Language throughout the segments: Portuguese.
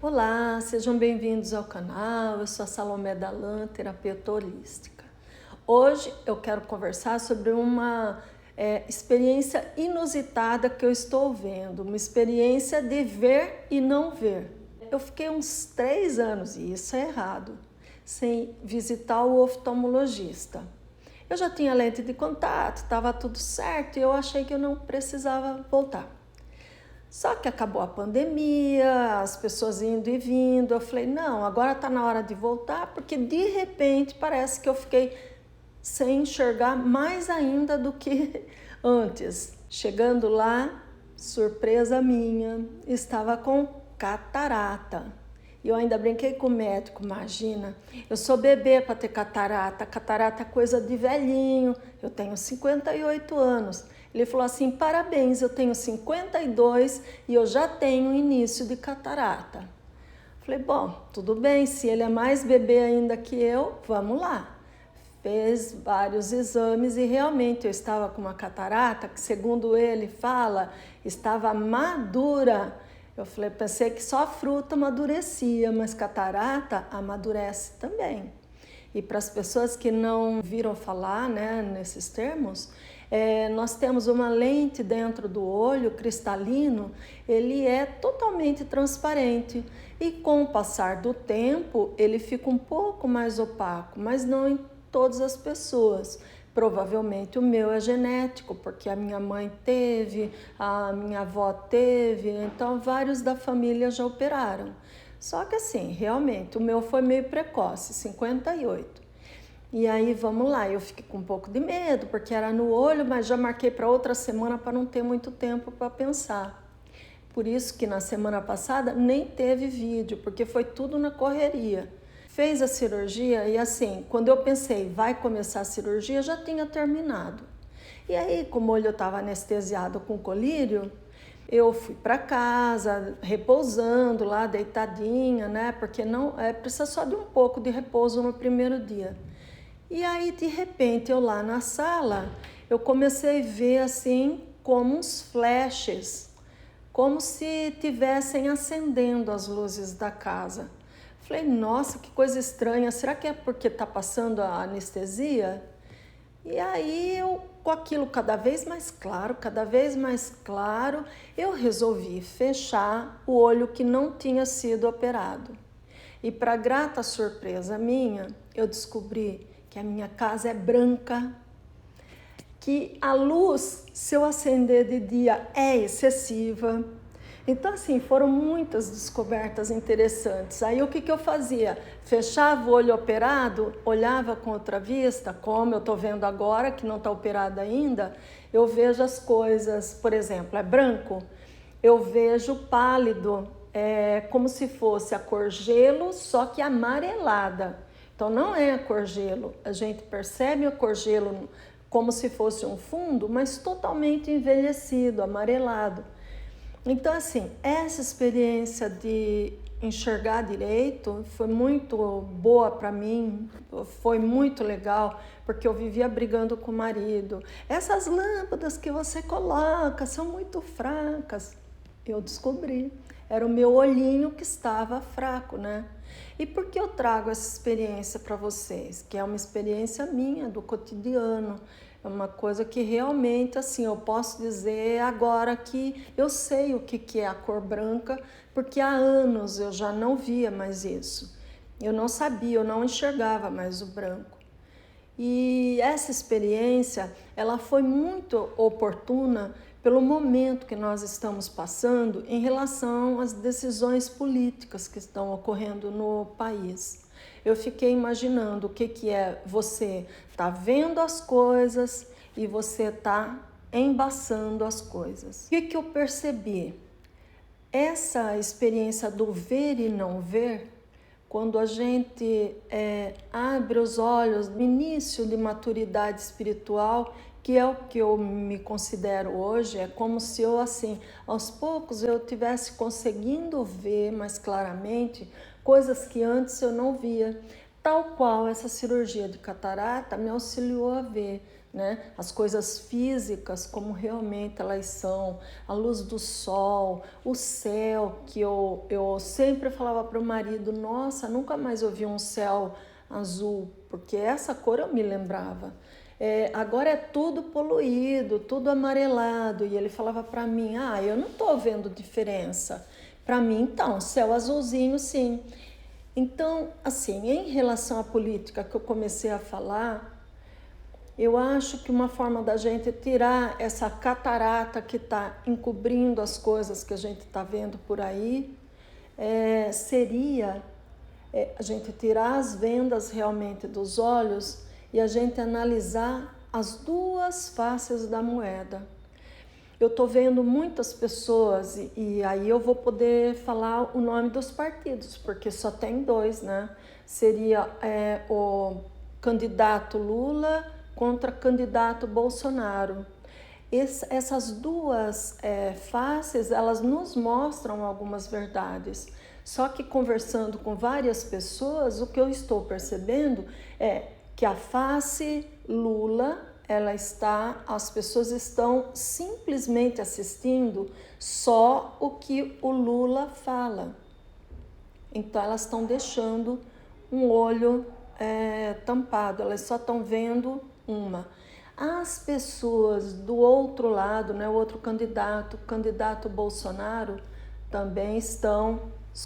Olá, sejam bem-vindos ao canal. Eu sou a Salomé Dalan, terapeuta holística. Hoje eu quero conversar sobre uma experiência inusitada que eu estou vendo, uma experiência de ver e não ver. Eu fiquei uns 3 anos, e isso é errado, sem visitar o oftalmologista. Eu já tinha lente de contato, estava tudo certo e eu achei que eu não precisava voltar. Só que acabou a pandemia, as pessoas indo e vindo. Eu falei, não, agora está na hora de voltar, porque de repente parece que eu fiquei sem enxergar mais ainda do que antes. Chegando lá, surpresa minha, estava com catarata. E eu ainda brinquei com o médico, imagina, eu sou bebê para ter catarata, catarata é coisa de velhinho, eu tenho 58 anos. Ele falou assim, parabéns, eu tenho 52 e eu já tenho início de catarata. Falei, bom, tudo bem, se ele é mais bebê ainda que eu, vamos lá. Fez vários exames e realmente eu estava com uma catarata que, segundo ele fala, estava madura. Eu falei, pensei que só a fruta amadurecia, mas catarata amadurece também. E para as pessoas que não viram falar, né, nesses termos, nós temos uma lente dentro do olho, cristalino, ele é totalmente transparente e com o passar do tempo ele fica um pouco mais opaco, mas não em todas as pessoas. Provavelmente o meu é genético, porque a minha mãe teve, a minha avó teve, então vários da família já operaram. Só que assim, realmente, o meu foi meio precoce, 58. E aí, vamos lá, eu fiquei com um pouco de medo, porque era no olho, mas já marquei para outra semana para não ter muito tempo para pensar. Por isso que na semana passada nem teve vídeo, porque foi tudo na correria. Fez a cirurgia e assim, quando eu pensei, vai começar a cirurgia, já tinha terminado. E aí, como o olho estava anestesiado com colírio, eu fui para casa, repousando lá, deitadinha, né? Porque não precisa só de um pouco de repouso no primeiro dia. E aí, de repente, eu lá na sala, eu comecei a ver assim como uns flashes, como se tivessem acendendo as luzes da casa. Falei, nossa, que coisa estranha, será que é porque está passando a anestesia? E aí, eu, com aquilo cada vez mais claro, eu resolvi fechar o olho que não tinha sido operado. E para grata surpresa minha, eu descobri que a minha casa é branca, que a luz, se eu acender de dia, é excessiva. Então, assim, foram muitas descobertas interessantes. Aí, o que eu fazia? Fechava o olho operado, olhava com outra vista, como eu estou vendo agora, que não está operado ainda, eu vejo as coisas, por exemplo, é branco, eu vejo pálido, como se fosse a cor gelo, só que amarelada. Então não é a cor gelo, a gente percebe a cor gelo como se fosse um fundo, mas totalmente envelhecido, amarelado. Então assim, essa experiência de enxergar direito foi muito boa para mim, foi muito legal, porque eu vivia brigando com o marido. Essas lâmpadas que você coloca são muito fracas. Eu descobri, era o meu olhinho que estava fraco, né? E por que eu trago essa experiência para vocês? Que é uma experiência minha, do cotidiano, é uma coisa que realmente, assim, eu posso dizer agora que eu sei o que é a cor branca, porque há anos eu já não via mais isso. Eu não sabia, eu não enxergava mais o branco. E essa experiência, ela foi muito oportuna pelo momento que nós estamos passando em relação às decisões políticas que estão ocorrendo no país. Eu fiquei imaginando o que é você tá vendo as coisas e você tá embaçando as coisas. O que eu percebi? Essa experiência do ver e não ver, quando a gente abre os olhos no início de maturidade espiritual, que é o que eu me considero hoje, é como se eu, assim, aos poucos eu tivesse conseguindo ver mais claramente coisas que antes eu não via. Tal qual essa cirurgia de catarata me auxiliou a ver. né? As coisas físicas como realmente elas são, a luz do sol, o céu, que eu sempre falava para o marido, nossa, nunca mais eu vi um céu azul, porque essa cor eu me lembrava. Agora é tudo poluído, tudo amarelado, e ele falava para mim, eu não estou vendo diferença. Para mim, então, céu azulzinho, sim. Então, assim, em relação à política que eu comecei a falar, eu acho que uma forma da gente tirar essa catarata que está encobrindo as coisas que a gente está vendo por aí, seria a gente tirar as vendas realmente dos olhos e a gente analisar as duas faces da moeda. Eu estou vendo muitas pessoas, e aí eu vou poder falar o nome dos partidos, porque só tem dois, né? Seria o candidato Lula contra candidato Bolsonaro. Essas duas faces, elas nos mostram algumas verdades. Só que conversando com várias pessoas, o que eu estou percebendo é que a face Lula, as pessoas estão simplesmente assistindo só o que o Lula fala. Então elas estão deixando um olho tampado, elas só estão vendo uma. As pessoas do outro lado, né, o outro candidato, o candidato Bolsonaro, também estão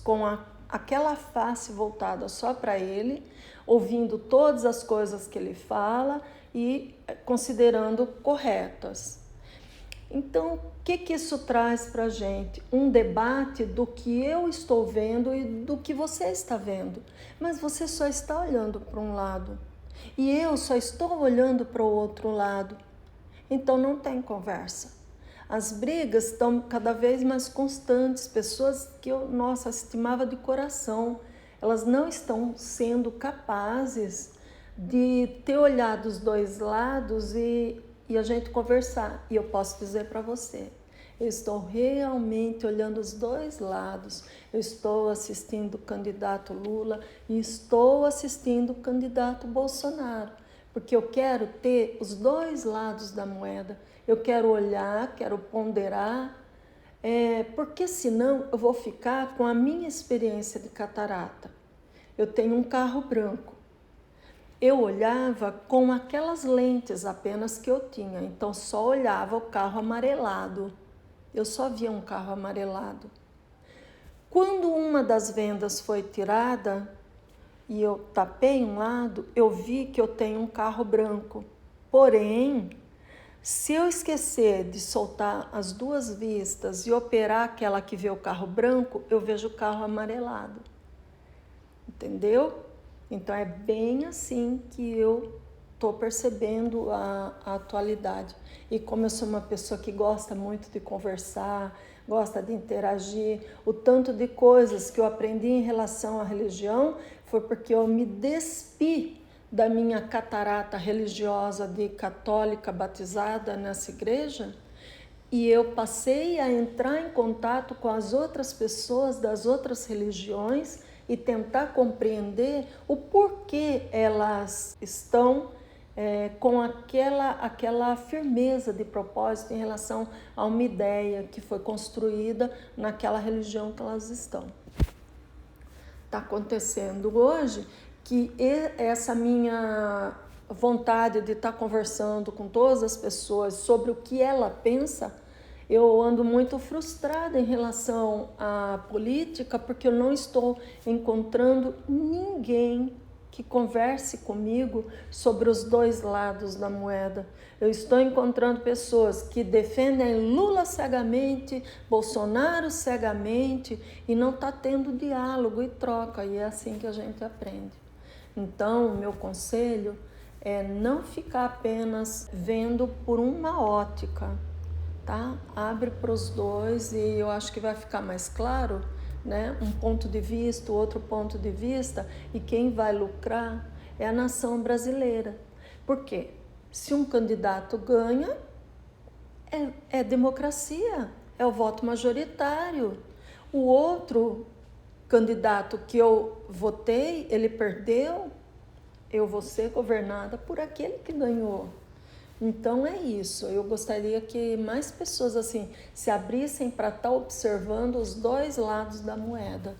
com aquela face voltada só para ele, ouvindo todas as coisas que ele fala e considerando corretas. Então, o que isso traz para a gente? Um debate do que eu estou vendo e do que você está vendo. Mas você só está olhando para um lado e eu só estou olhando para o outro lado. Então, não tem conversa. As brigas estão cada vez mais constantes. Pessoas que eu, estimava de coração, elas não estão sendo capazes de ter olhado os dois lados e a gente conversar. E eu posso dizer para você, eu estou realmente olhando os dois lados. Eu estou assistindo o candidato Lula e estou assistindo o candidato Bolsonaro, porque eu quero ter os dois lados da moeda. Eu quero olhar, quero ponderar, porque senão eu vou ficar com a minha experiência de catarata. Eu tenho um carro branco. Eu olhava com aquelas lentes apenas que eu tinha, então só olhava o carro amarelado. Eu só via um carro amarelado. Quando uma das vendas foi tirada e eu tapei um lado, eu vi que eu tenho um carro branco. Porém, se eu esquecer de soltar as duas vistas e operar aquela que vê o carro branco, eu vejo o carro amarelado. Entendeu? Então é bem assim que eu estou percebendo a atualidade. E como eu sou uma pessoa que gosta muito de conversar, gosta de interagir, o tanto de coisas que eu aprendi em relação à religião foi porque eu me despi da minha catarata religiosa de católica batizada nessa igreja, e eu passei a entrar em contato com as outras pessoas das outras religiões e tentar compreender o porquê elas estão com aquela firmeza de propósito em relação a uma ideia que foi construída naquela religião que elas estão. Está acontecendo hoje que essa minha vontade de estar conversando com todas as pessoas sobre o que ela pensa, eu ando muito frustrada em relação à política, porque eu não estou encontrando ninguém que converse comigo sobre os dois lados da moeda. Eu estou encontrando pessoas que defendem Lula cegamente, Bolsonaro cegamente, e não está tendo diálogo e troca, e é assim que a gente aprende. Então, o meu conselho é não ficar apenas vendo por uma ótica, tá? Abre para os dois e eu acho que vai ficar mais claro, né? Um ponto de vista, outro ponto de vista, e quem vai lucrar é a nação brasileira. Por quê? Se um candidato ganha, é democracia, é o voto majoritário. O outro candidato que eu votei, ele perdeu, eu vou ser governada por aquele que ganhou. Então é isso, eu gostaria que mais pessoas assim se abrissem para estar observando os dois lados da moeda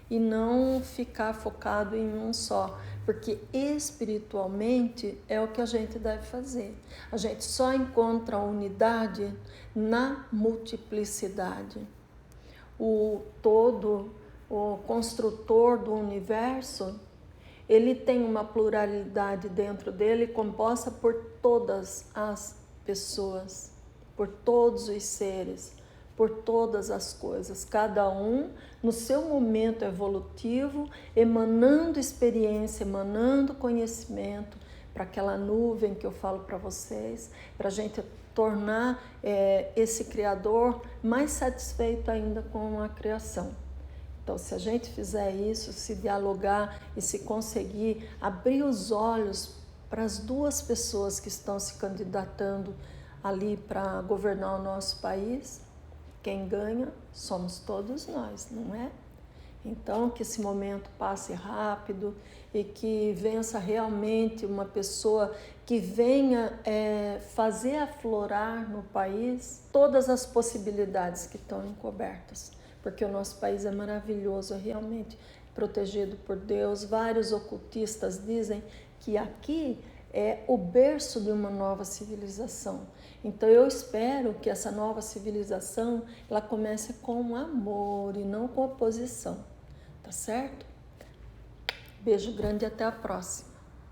e não ficar focado em um só, porque espiritualmente é o que a gente deve fazer. A gente só encontra a unidade na multiplicidade. O todo, o construtor do universo, ele tem uma pluralidade dentro dele composta por todas as pessoas, por todos os seres, por todas as coisas, cada um no seu momento evolutivo, emanando experiência, emanando conhecimento para aquela nuvem que eu falo para vocês, para a gente tornar esse Criador mais satisfeito ainda com a criação. Então, se a gente fizer isso, se dialogar e se conseguir abrir os olhos para as duas pessoas que estão se candidatando ali para governar o nosso país, quem ganha somos todos nós, não é? Então, que esse momento passe rápido e que vença realmente uma pessoa que venha fazer aflorar no país todas as possibilidades que estão encobertas. Porque o nosso país é maravilhoso, é realmente protegido por Deus. Vários ocultistas dizem que aqui é o berço de uma nova civilização. Então eu espero que essa nova civilização ela comece com amor e não com oposição, tá certo? Beijo grande e até a próxima.